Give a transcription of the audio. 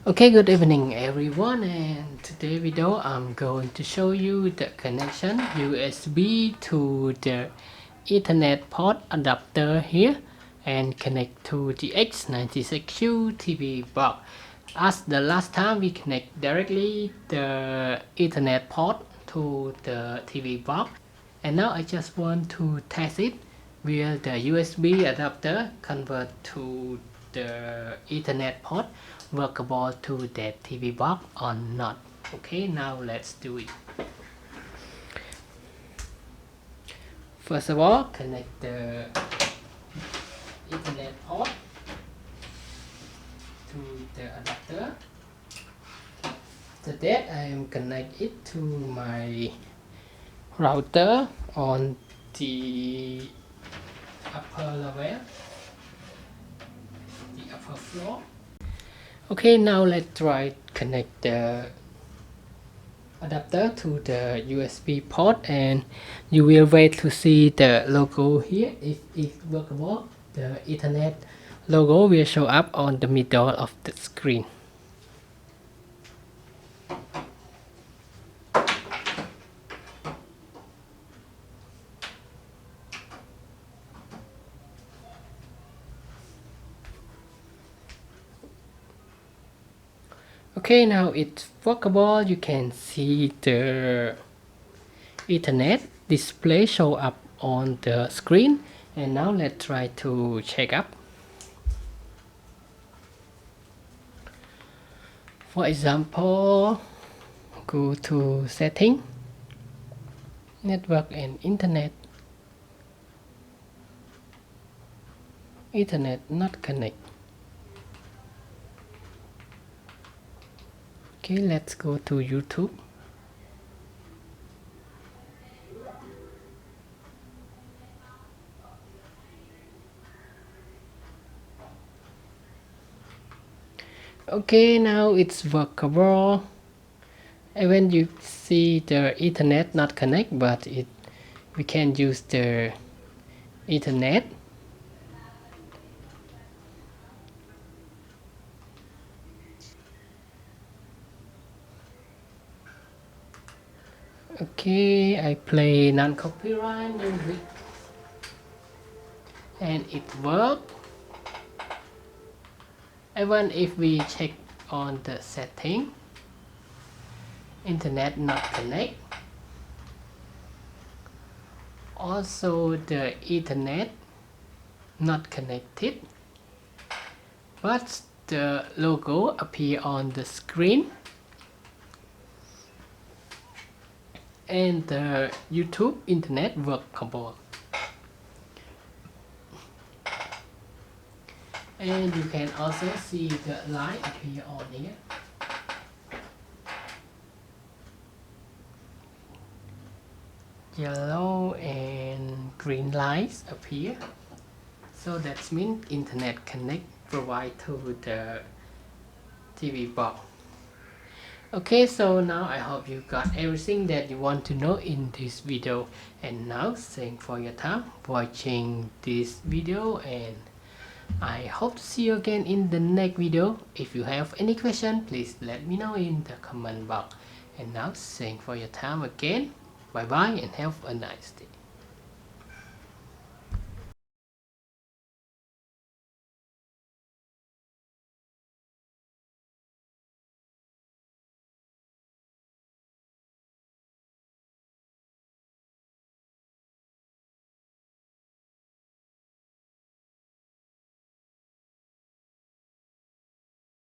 Okay, good evening everyone, and today video I'm going to show you the connection USB to the Ethernet port adapter here and connect to the X96Q TV box. As the last time we connect directly the Ethernet port to the TV box, and now I just want to test it where the USB adapter convert to the Ethernet port workable to that TV box or not. Okay, now let's do it. First of all, connect the Ethernet port to the adapter. After that, I am connect it to my router on the upper level, the upper floor. Okay, now let's try connect the adapter to the USB port, and you will wait to see the logo here. If it's workable, the Ethernet logo will show up on the middle of the screen. Okay, now it's workable. You can see the Ethernet display show up on the screen, and now let's try to check up. For example, go to setting, network and internet. Ethernet not connect. Okay, let's go to YouTube. Okay, now it's workable. And when you see the Ethernet not connect, but we can use the Ethernet. Okay, I play non-copyright music and it worked. Even if we check on the setting, internet not connect. Also the Ethernet not connected, but the logo appear on the screen. And the YouTube internet workable. And you can also see the light appear on here. Yellow and green lights appear. So that means internet connect provide to the TV box. Okay, so now I hope you got everything that you want to know in this video, and now thanks for your time watching this video, and I hope to see you again in the next video. If you have any question, please let me know in the comment box. And now thanks for your time again. Bye bye and have a nice day.